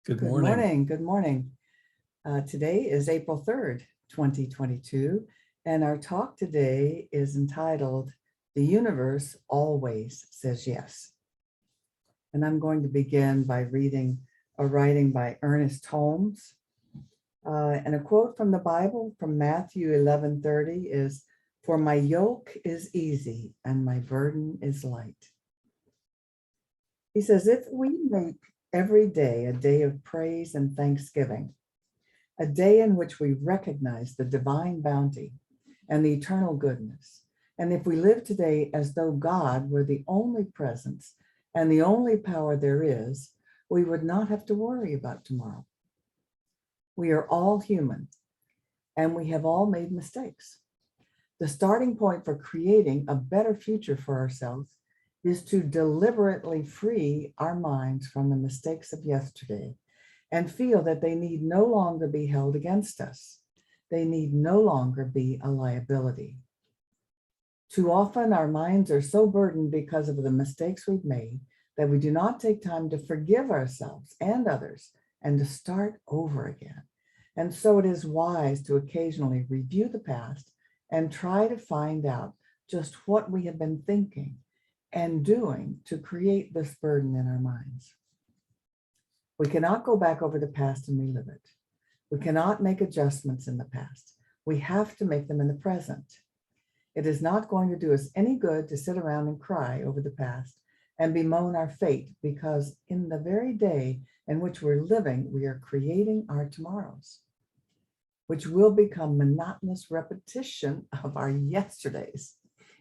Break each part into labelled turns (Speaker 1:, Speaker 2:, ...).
Speaker 1: Good
Speaker 2: Good
Speaker 1: morning.
Speaker 2: morning. Good morning. Today is April 3rd, 2022, and our talk today is entitled, The Universe Always Says Yes. And I'm going to begin by reading a writing by Ernest Holmes. And a quote from the Bible from Matthew 11:30 is, "For my yoke is easy and my burden is light." He says, if we make every day a day of praise and thanksgiving, a day in which we recognize the divine bounty and the eternal goodness, and if we live today as though God were the only presence and the only power there is, we would not have to worry about tomorrow. We are all human, and we have all made mistakes. The starting point for creating a better future for ourselves is to deliberately free our minds from the mistakes of yesterday and feel that they need no longer be held against us. They need no longer be a liability. Too often our minds are so burdened because of the mistakes we've made that we do not take time to forgive ourselves and others and to start over again. And so it is wise to occasionally review the past and try to find out just what we have been thinking and doing to create this burden in our minds. We cannot go back over the past and relive it. We cannot make adjustments in the past. We have to make them in the present. It is not going to do us any good to sit around and cry over the past and bemoan our fate, because in the very day in which we're living, we are creating our tomorrows, which will become monotonous repetition of our yesterdays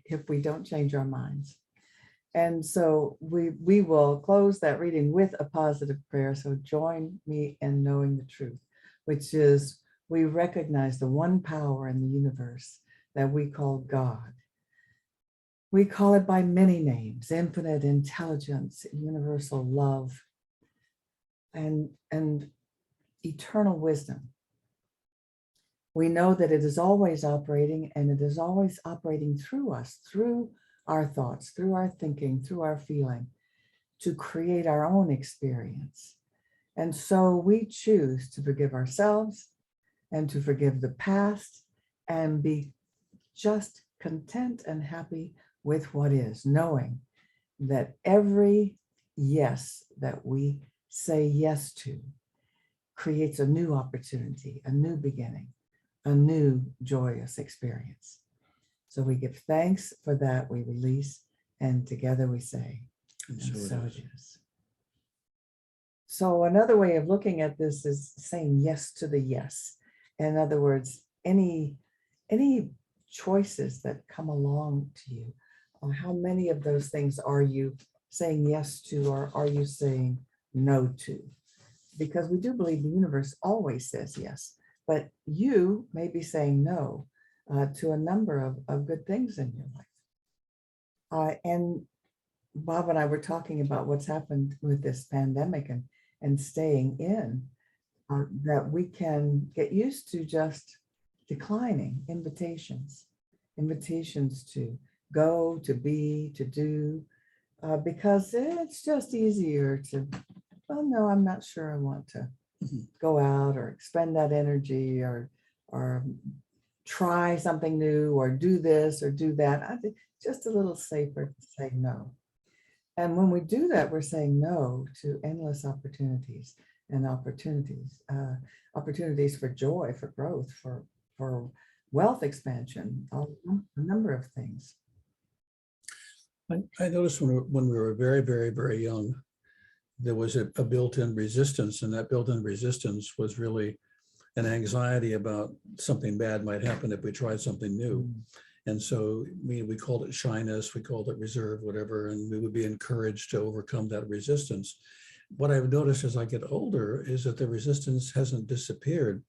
Speaker 2: if we don't change our minds. And so we will close that reading with a positive prayer. So join me in knowing the truth, which is we recognize the one power in the universe that we call God. We call it by many names: infinite intelligence, universal love, and eternal wisdom. We know that it is always operating, and it is always operating through us, through our thoughts, through our thinking, through our feeling, to create our own experience. And so we choose to forgive ourselves and to forgive the past and be just content and happy with what is, knowing that every yes that we say yes to creates a new opportunity, a new beginning, a new joyous experience. So we give thanks for that, we release, and together we say, and so it is. So another way of looking at this is saying yes to the yes. In other words, any choices that come along to you, how many of those things are you saying yes to, or are you saying no to? Because we do believe the universe always says yes, but you may be saying no to a number of good things in your life. And Bob and I were talking about what's happened with this pandemic and staying in, that we can get used to just declining invitations to go, to be, to do, because it's just easier to, well, no, I'm not sure I want to go out or expend that energy or try something new or do this or do that. I think just a little safer to say no. And when we do that, we're saying no to endless opportunities and opportunities for joy, for growth, for wealth expansion, a number of things.
Speaker 1: I noticed when we were very, very, very young, there was a built-in resistance, and that built-in resistance was really an anxiety about something bad might happen if we tried something new. And so we called it shyness, we called it reserve, whatever, and we would be encouraged to overcome that resistance. What I've noticed as I get older is that the resistance hasn't disappeared.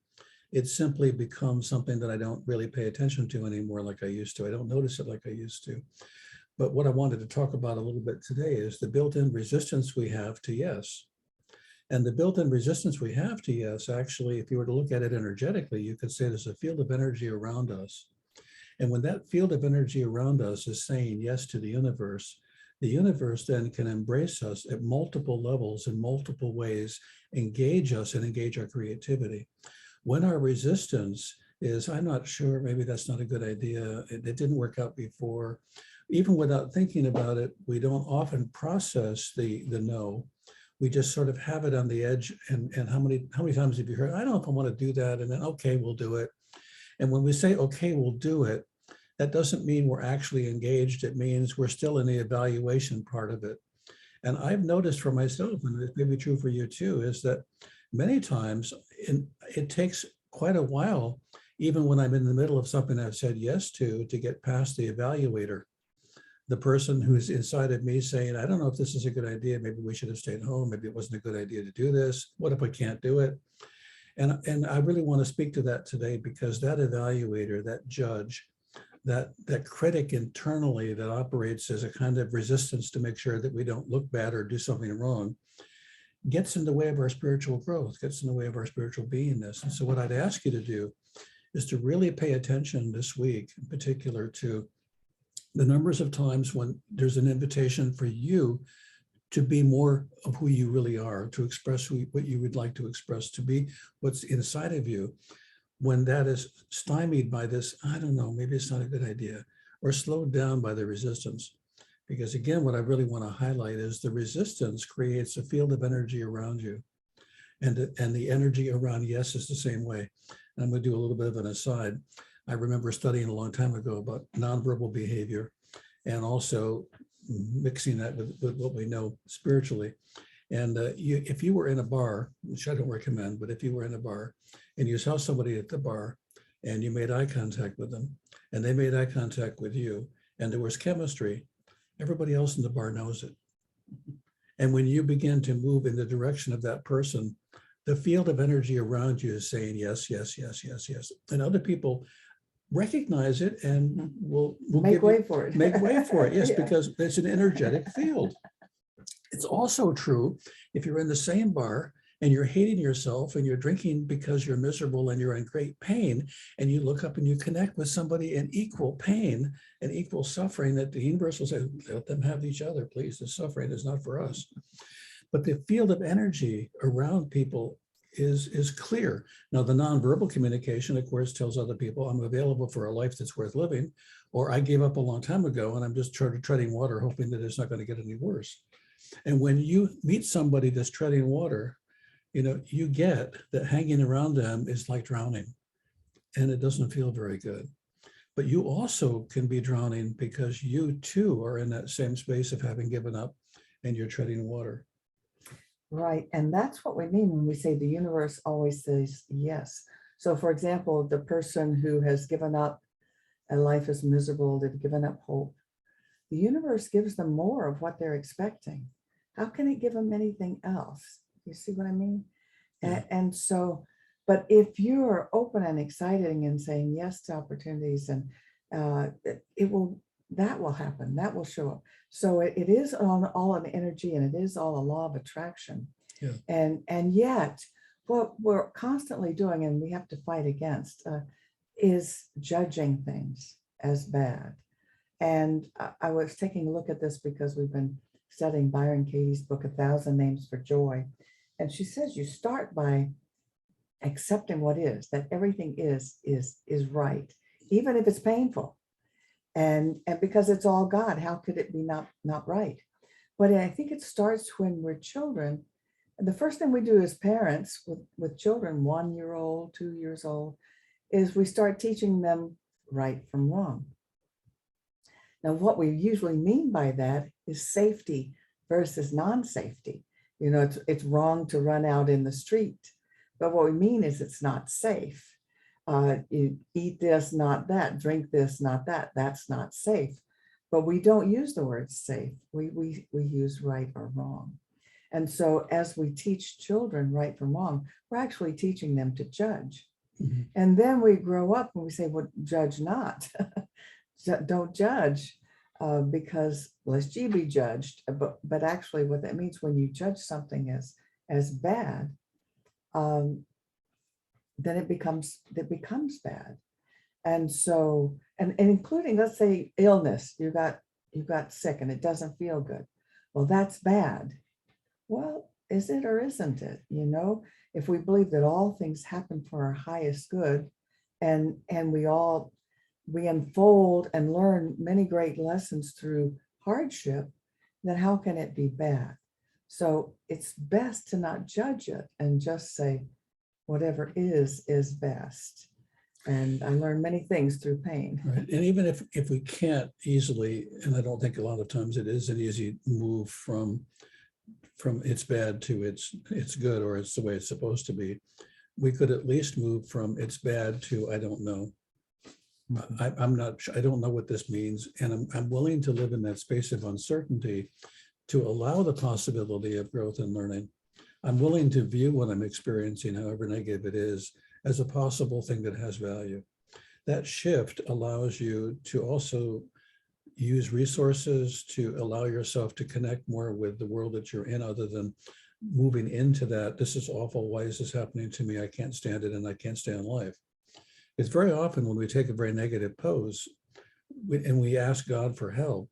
Speaker 1: It's simply become something that I don't really pay attention to anymore like I used to. I don't notice it like I used to. But what I wanted to talk about a little bit today is the built-in resistance we have to yes. And the built-in resistance we have to yes, actually, if you were to look at it energetically, you could say there's a field of energy around us. And when that field of energy around us is saying yes to the universe, the universe then can embrace us at multiple levels in multiple ways, engage us and engage our creativity. When our resistance is, I'm not sure, maybe that's not a good idea, it didn't work out before, even without thinking about it, we don't often process the no. We just sort of have it on the edge. And how many times have you heard, I don't know if I want to do that, and then, okay, we'll do it. And when we say, okay, we'll do it, that doesn't mean we're actually engaged. It means we're still in the evaluation part of it. And I've noticed for myself, and it may be true for you too, is that many times it takes quite a while, even when I'm in the middle of something I've said yes to get past the evaluator. The person who's inside of me saying, I don't know if this is a good idea. Maybe we should have stayed home. Maybe it wasn't a good idea to do this. What if I can't do it? And I really want to speak to that today, because that evaluator, that judge, that critic internally that operates as a kind of resistance to make sure that we don't look bad or do something wrong, gets in the way of our spiritual growth, gets in the way of our spiritual beingness. And so what I'd ask you to do is to really pay attention this week, in particular, to the numbers of times when there's an invitation for you to be more of who you really are, to express what you would like to express, to be what's inside of you. When that is stymied by this, I don't know, maybe it's not a good idea, or slowed down by the resistance. Because again, what I really want to highlight is the resistance creates a field of energy around you. And the energy around yes is the same way. And I'm going to do a little bit of an aside. I remember studying a long time ago about nonverbal behavior, and also mixing that with what we know spiritually. And if you were in a bar, which I don't recommend, but if you were in a bar and you saw somebody at the bar and you made eye contact with them and they made eye contact with you and there was chemistry, everybody else in the bar knows it. And when you begin to move in the direction of that person, the field of energy around you is saying yes, yes, yes, yes, yes. And other people recognize it and will
Speaker 2: make way for it.
Speaker 1: Make way for it, yes,
Speaker 2: Yeah.
Speaker 1: because it's an energetic field. It's also true if you're in the same bar and you're hating yourself and you're drinking because you're miserable and you're in great pain, and you look up and you connect with somebody in equal pain and equal suffering, that the universe will say, let them have each other, please. The suffering is not for us. But the field of energy around people is clear. Now, the nonverbal communication, of course, tells other people I'm available for a life that's worth living, or I gave up a long time ago and I'm just treading water, hoping that it's not going to get any worse. And when you meet somebody that's treading water, you get that hanging around them is like drowning, and it doesn't feel very good. But you also can be drowning because you too are in that same space of having given up and you're treading water.
Speaker 2: Right. And that's what we mean when we say the universe always says yes. So for example, the person who has given up and life is miserable, they've given up hope, the universe gives them more of what they're expecting. How can it give them anything else? You see what I mean?
Speaker 1: Yeah.
Speaker 2: And so, but if you are open and excited and saying yes to opportunities, and that will happen, that will show up. So it is all an energy, and it is all a law of attraction.
Speaker 1: Yeah.
Speaker 2: And yet what we're constantly doing, and we have to fight against, is judging things as bad. And I was taking a look at this because we've been studying Byron Katie's book, 1,000 Names for Joy. And she says you start by accepting what is, that everything is right, even if it's painful. And because it's all God, how could it be not right? But I think it starts when we're children. And the first thing we do as parents with children, 1 year old, 2 years old, is we start teaching them right from wrong. Now, what we usually mean by that is safety versus non-safety. It's wrong to run out in the street, but what we mean is it's not safe. You eat this, not that, drink this, not that, that's not safe. But we don't use the word safe. We use right or wrong. And so as we teach children right from wrong, we're actually teaching them to judge. Mm-hmm. And then we grow up and we say, well, judge not. Don't judge, because lest ye be judged. But actually what that means, when you judge something as bad, then it becomes bad. And so, and including, let's say, illness. You got you got sick and it doesn't feel good. Well, that's bad. Well, is it or isn't it? You know, if we believe that all things happen for our highest good, and we unfold and learn many great lessons through hardship, then how can it be bad? So it's best to not judge it and just say, whatever is best. And I learned many things through pain.
Speaker 1: Right. And even if we can't easily, and I don't think a lot of times it is an easy move from it's bad to it's good, or it's the way it's supposed to be, we could at least move from it's bad to I don't know. I'm not, I don't know what this means. And I'm willing to live in that space of uncertainty to allow the possibility of growth and learning. I'm willing to view what I'm experiencing, however negative it is, as a possible thing that has value. That shift allows you to also use resources to allow yourself to connect more with the world that you're in, other than moving into that, this is awful, why is this happening to me, I can't stand it, and I can't stand life. It's very often when we take a very negative pose and we ask God for help,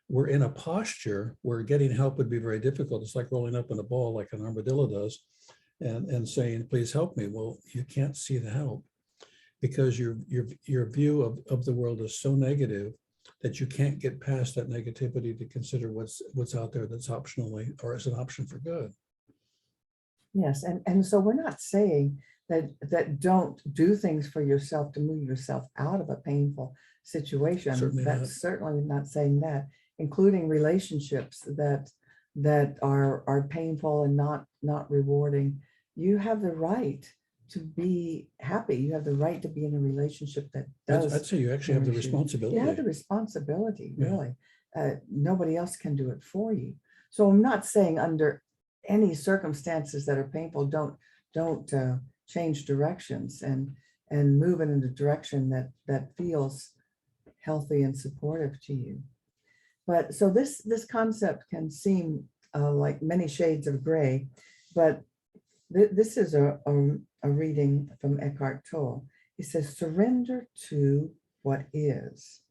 Speaker 1: we're in a posture where getting help would be very difficult. It's like rolling up in a ball like an armadillo does and saying, please help me. Well, you can't see the help because your view of the world is so negative that you can't get past that negativity to consider what's out there that's optionally or as an option for good.
Speaker 2: Yes, and so we're not saying that don't do things for yourself to move yourself out of a painful situation. That's certainly not saying that, including relationships that are painful and not rewarding. You have the right to be happy. You have the right to be in a relationship that does.
Speaker 1: I'd say you actually have the responsibility.
Speaker 2: You have the responsibility,
Speaker 1: Yeah.
Speaker 2: really. Nobody else can do it for you. So I'm not saying under any circumstances that are painful, don't change directions and move in a direction that feels healthy and supportive to you. But so this concept can seem like many shades of gray, but this is a reading from Eckhart Tolle. He says, surrender to what is.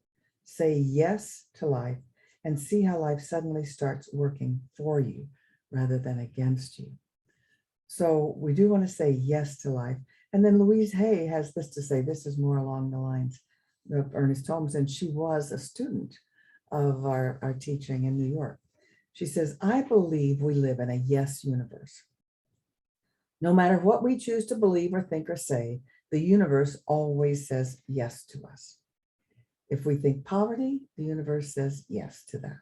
Speaker 2: Say yes to life and see how life suddenly starts working for you rather than against you. So we do want to say yes to life. And then Louise Hay has this to say. This is more along the lines of Ernest Holmes, and she was a student of our teaching in New York. She says, I believe we live in a yes universe. No matter what we choose to believe or think or say, the universe always says yes to us. If we think poverty, the universe says yes to that.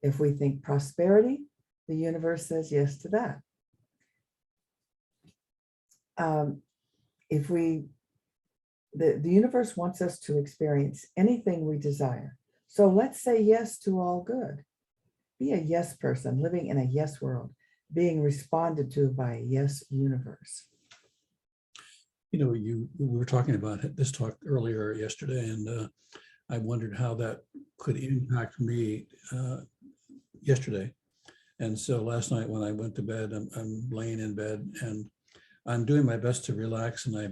Speaker 2: If we think prosperity, the universe says yes to that. The universe wants us to experience anything we desire. So let's say yes to all good. Be a yes person, living in a yes world, being responded to by a yes universe.
Speaker 1: You know, we were talking about this talk earlier yesterday, and I wondered how that could impact me yesterday. And so last night when I went to bed, I'm laying in bed and I'm doing my best to relax. And I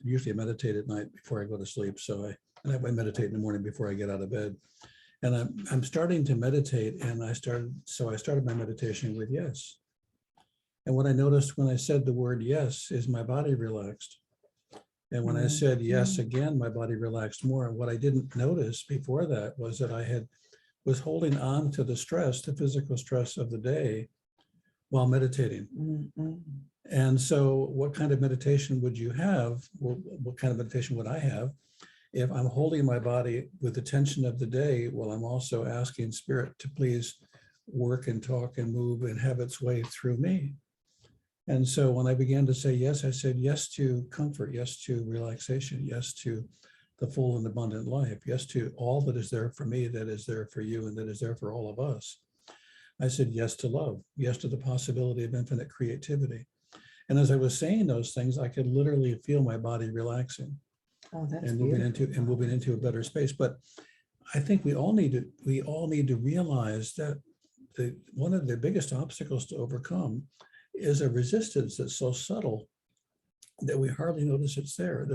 Speaker 1: usually meditate at night before I go to sleep. So I meditate in the morning before I get out of bed. And I'm starting to meditate, and I started my meditation with yes. And what I noticed when I said the word yes is my body relaxed. And when I said yes again, my body relaxed more. And what I didn't notice before that was that I was holding on to the stress, the physical stress of the day while meditating.
Speaker 2: Mm-hmm.
Speaker 1: And so what kind of meditation would you have? What kind of meditation would I have if I'm holding my body with the tension of the day while I'm also asking spirit to please work and talk and move and have its way through me? And so when I began to say yes, I said yes to comfort, yes to relaxation, yes to the full and abundant life, yes to all that is there for me, that is there for you, and that is there for all of us. I said yes to love, yes to the possibility of infinite creativity. And as I was saying those things, I could literally feel my body relaxing.
Speaker 2: Oh, that's
Speaker 1: and
Speaker 2: beautiful.
Speaker 1: moving into a better space. But I think we all need to realize that one of the biggest obstacles to overcome is a resistance that's so subtle that we hardly notice it's there.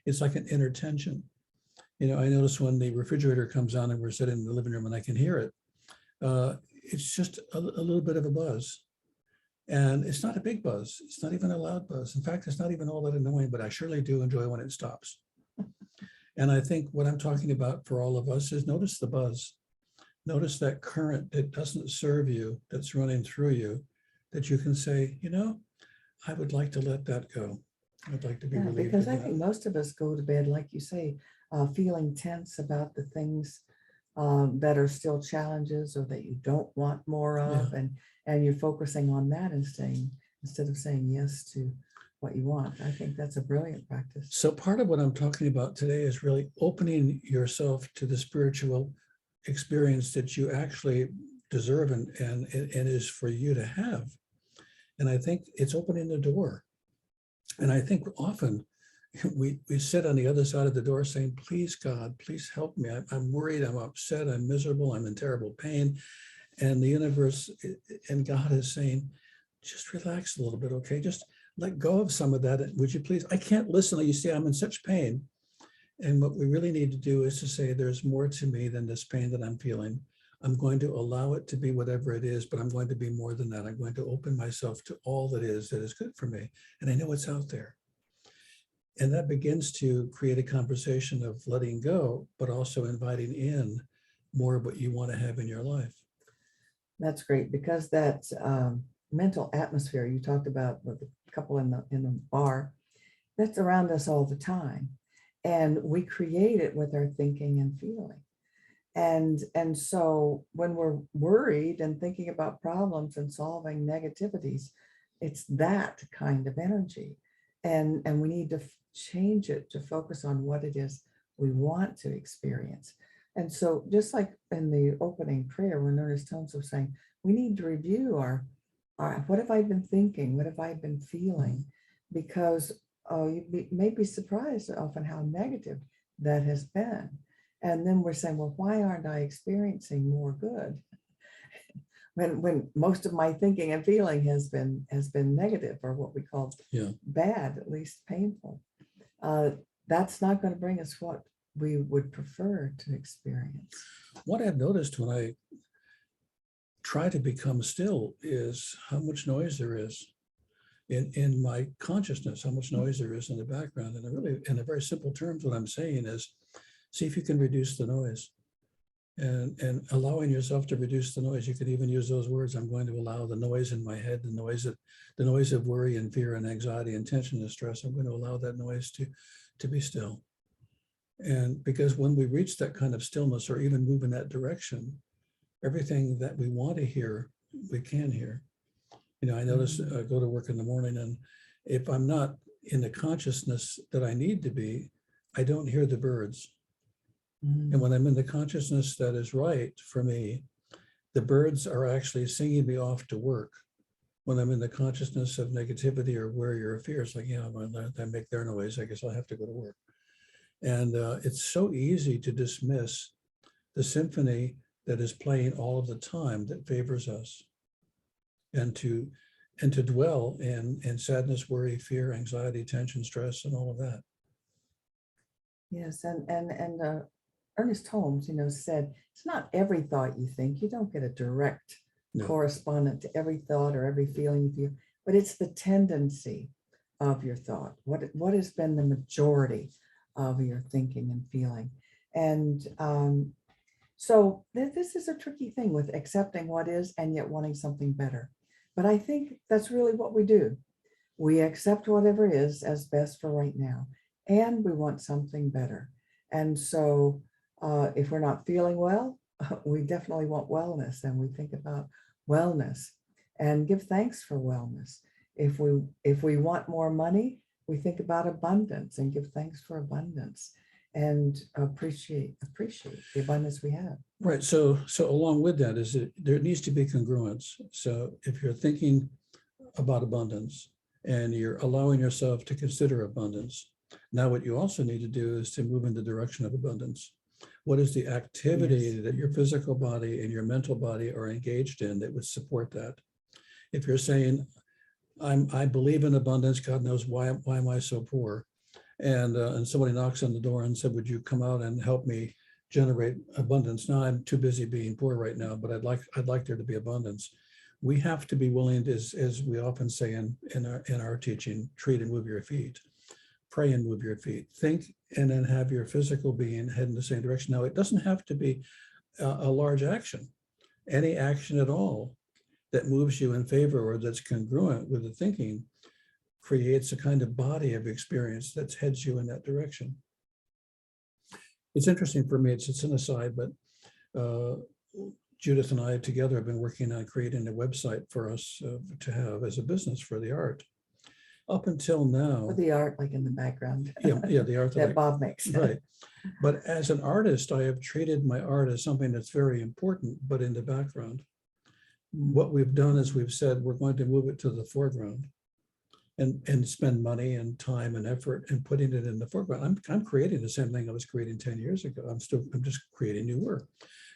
Speaker 1: It's like an inner tension. I notice when the refrigerator comes on and we're sitting in the living room and I can hear it, it's just a little bit of a buzz. And it's not a big buzz. It's not even a loud buzz. In fact, it's not even all that annoying, but I surely do enjoy when it stops. And I think what I'm talking about for all of us is notice the buzz. Notice that current that doesn't serve you, that's running through you, that you can say, I would like to let that go. I'd like to be relieved
Speaker 2: because
Speaker 1: of
Speaker 2: I
Speaker 1: that.
Speaker 2: think most of us go to bed, like you say, feeling tense about the things that are still challenges or that you don't want more of, and you're focusing on that instead of saying yes to what you want. I think that's a brilliant practice.
Speaker 1: So part of what I'm talking about today is really opening yourself to the spiritual experience that you actually deserve and is for you to have. And I think it's opening the door. And I think often we sit on the other side of the door saying, please, God, please help me. I'm worried, I'm upset, I'm miserable, I'm in terrible pain. And the universe and God is saying, just relax a little bit, okay? Just let go of some of that. Would you please? I can't listen. You see, I'm in such pain. And what we really need to do is to say, there's more to me than this pain that I'm feeling. I'm going to allow it to be whatever it is, but I'm going to be more than that. I'm going to open myself to all that is good for me. And I know it's out there. And that begins to create a conversation of letting go, but also inviting in more of what you want to have in your life.
Speaker 2: That's great, because that mental atmosphere you talked about with the couple in the bar, that's around us all the time. And we create it with our thinking and feeling. And so when we're worried and thinking about problems and solving negativities, it's that kind of energy. And we need to change it to focus on what it is we want to experience. And so just like in the opening prayer, when Ernest Tones was saying, we need to review our what have I been thinking? What have I been feeling? Because you may be surprised often how negative that has been. And then we're saying, well, why aren't I experiencing more good? When most of my thinking and feeling has been negative, or what we call bad, at least painful. That's not going to bring us what we would prefer to experience.
Speaker 1: What I've noticed when I try to become still is how much noise there is in my consciousness, how much noise there is in the background. And really, in a very simple terms, what I'm saying is, see if you can reduce the noise, and allowing yourself to reduce the noise. You could even use those words. I'm going to allow the noise in my head, the noise of worry and fear and anxiety and tension and stress. I'm going to allow that noise to be still. And because when we reach that kind of stillness, or even move in that direction, everything that we want to hear, we can hear. I notice I go to work in the morning, and if I'm not in the consciousness that I need to be, I don't hear the birds. And when I'm in the consciousness that is right for me, the birds are actually singing me off to work. When I'm in the consciousness of negativity or worry or fear, it's like, when they make their noise, I guess I'll have to go to work. And it's so easy to dismiss the symphony that is playing all of the time that favors us, and to dwell in sadness, worry, fear, anxiety, tension, stress, and all of that.
Speaker 2: Yes, and Ernest Holmes, said, it's not every thought you think. You don't get a direct correspondent to every thought or every feeling you feel, but it's the tendency of your thought. What has been the majority of your thinking and feeling? And so this is a tricky thing with accepting what is and yet wanting something better. But I think that's really what we do. We accept whatever is as best for right now, and we want something better. And so if we're not feeling well, we definitely want wellness, and we think about wellness and give thanks for wellness. If we want more money, we think about abundance and give thanks for abundance, and appreciate the abundance we have.
Speaker 1: Right. So along with that is that there needs to be congruence. So if you're thinking about abundance and you're allowing yourself to consider abundance, now what you also need to do is to move in the direction of abundance. What is the activity that your physical body and your mental body are engaged in that would support that? If you're saying, I believe in abundance, God knows why am I so poor? and somebody knocks on the door and said, would you come out and help me generate abundance? Now I'm too busy being poor right now, but I'd like there to be abundance. We have to be willing to, as we often say in our teaching, treat and move your feet, pray and move your feet, think and then have your physical being head in the same direction. Now it doesn't have to be a large action. Any action at all that moves you in favor or that's congruent with the thinking creates a kind of body of experience that heads you in that direction. It's interesting for me, it's an aside, but Judith and I together have been working on creating a website for us to have as a business for the art. Up until now.
Speaker 2: With the art like in the background.
Speaker 1: Yeah, the art
Speaker 2: that Bob makes.
Speaker 1: Right. But as an artist, I have treated my art as something that's very important, but in the background. What we've done is we've said we're going to move it to the foreground and spend money and time and effort and putting it in the foreground. I'm creating the same thing I was creating 10 years ago. I'm just creating new work.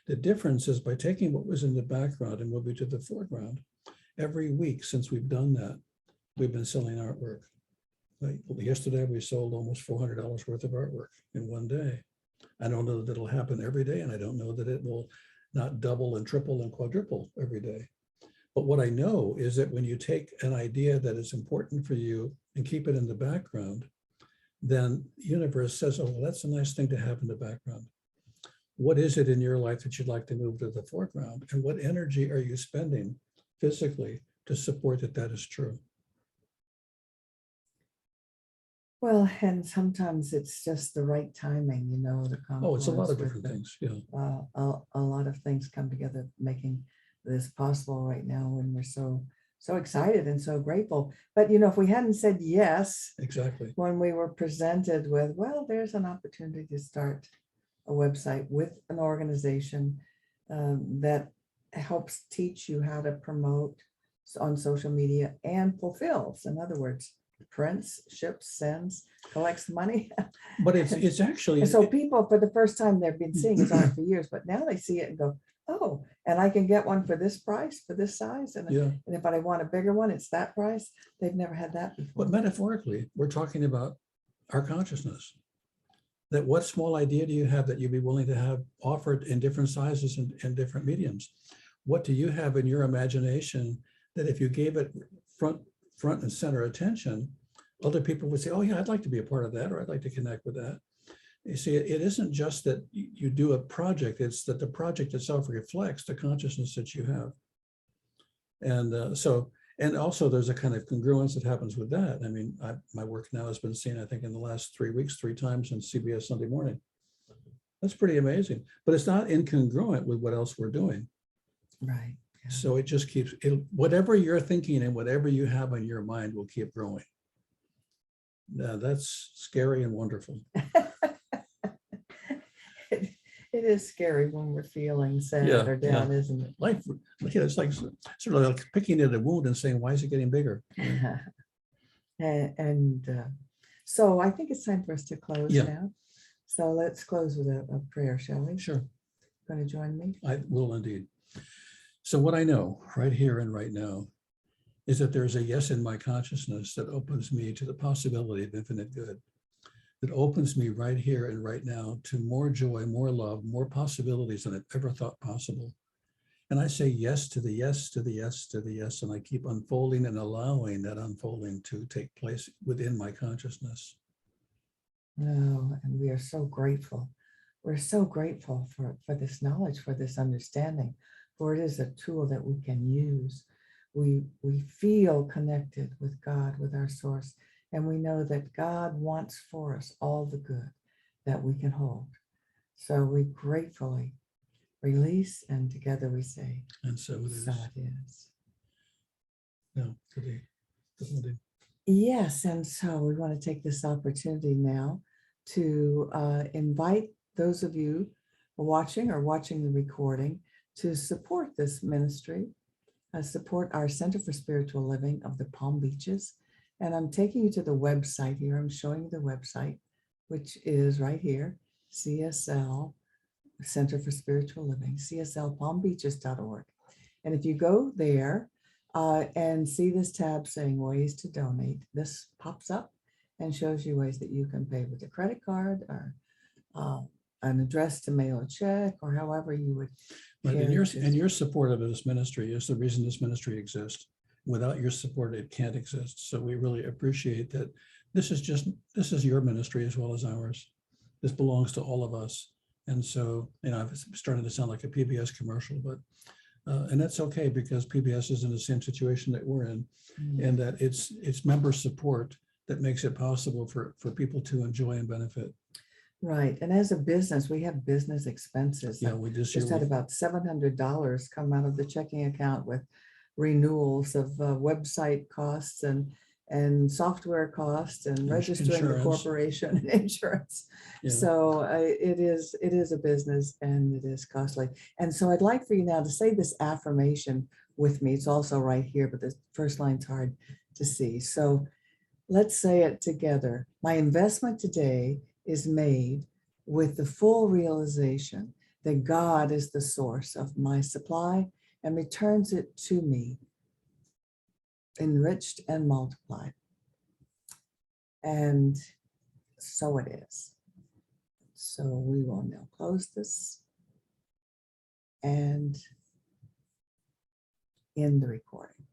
Speaker 1: The difference is by taking what was in the background and moving to the foreground. Every week since we've done that, we've been selling artwork. Like yesterday, we sold almost $400 worth of artwork in one day. I don't know that it'll happen every day, and I don't know that it will not double and triple and quadruple every day. But what I know is that when you take an idea that is important for you and keep it in the background, then the universe says, oh, well, that's a nice thing to have in the background. What is it in your life that you'd like to move to the foreground? And what energy are you spending physically to support that that is true?
Speaker 2: Well, and sometimes it's just the right timing, the
Speaker 1: Oh, it's a lot of
Speaker 2: confluence with
Speaker 1: different things, yeah.
Speaker 2: a lot of things come together, making this possible right now when we're so excited and so grateful. But if we hadn't said yes,
Speaker 1: Exactly.
Speaker 2: when we were presented with, well, there's an opportunity to start a website with an organization that helps teach you how to promote on social media and fulfills. In other words, prints, ships, sends, collects money.
Speaker 1: But it's actually.
Speaker 2: And so people, for the first time, they've been seeing his art for years, but now they see it and go, oh, and I can get one for this price, for this size. And,
Speaker 1: Yeah.
Speaker 2: and if I want a bigger one, it's that price. They've never had that before.
Speaker 1: But metaphorically, we're talking about our consciousness. That what small idea do you have that you'd be willing to have offered in different sizes and different mediums? What do you have in your imagination that if you gave it front and center attention, other people would say, oh yeah, I'd like to be a part of that, or I'd like to connect with that. You see, it isn't just that you do a project, it's that the project itself reflects the consciousness that you have. And also there's a kind of congruence that happens with that. I mean, my work now has been seen, I think in the last 3 weeks, 3 times on CBS Sunday Morning. That's pretty amazing, but it's not incongruent with what else we're doing.
Speaker 2: Right. Yeah.
Speaker 1: So it just keeps, whatever you're thinking and whatever you have in your mind will keep growing. Now that's scary and wonderful.
Speaker 2: It is scary when we're feeling sad or down, isn't it?
Speaker 1: Life, it's like sort of like picking at a wound and saying, why is it getting bigger?
Speaker 2: So I think it's time for us to close
Speaker 1: Yeah.
Speaker 2: now. So let's close with a prayer, shall we?
Speaker 1: Sure.
Speaker 2: Going to join me?
Speaker 1: I will indeed. So what I know right here and right now is that there's a yes in my consciousness that opens me to the possibility of infinite good. That opens me right here and right now to more joy, more love, more possibilities than I've ever thought possible. And I say yes to the yes, to the yes, to the yes, and I keep unfolding and allowing that unfolding to take place within my consciousness.
Speaker 2: Oh, and we are so grateful. We're so grateful for this knowledge, for this understanding, for it is a tool that we can use. We feel connected with God, with our source, and we know that God wants for us all the good that we can hold. So we gratefully release, and together we say,
Speaker 1: And so it is.
Speaker 2: So it is.
Speaker 1: No, today.
Speaker 2: Yes, and so we want to take this opportunity now to invite those of you watching the recording to support this ministry, support our Center for Spiritual Living of the Palm Beaches. And I'm taking you to the website here. I'm showing you the website, which is right here, CSL, Center for Spiritual Living, cslpalmbeaches.org. And if you go there and see this tab saying ways to donate, this pops up and shows you ways that you can pay with a credit card or an address to mail a check, or however you would.
Speaker 1: But
Speaker 2: care to-
Speaker 1: and your support of this ministry is the reason this ministry exists. Without your support, it can't exist. So we really appreciate that. This is your ministry as well as ours. This belongs to all of us. And so, I've started to sound like a PBS commercial, but and that's okay, because PBS is in the same situation that we're in, and that it's member support that makes it possible for people to enjoy and benefit.
Speaker 2: Right. And as a business, we have business expenses.
Speaker 1: Yeah, we
Speaker 2: Just had about $700 come out of the checking account with renewals of website costs and software costs and registering the
Speaker 1: Insurance.
Speaker 2: corporation and insurance.
Speaker 1: Yeah.
Speaker 2: So it is a business, and it is costly. And so I'd like for you now to say this affirmation with me. It's also right here, but the first line's hard to see. So let's say it together. My investment today is made with the full realization that God is the source of my supply and returns it to me, enriched and multiplied. And so it is. So we will now close this and end the recording.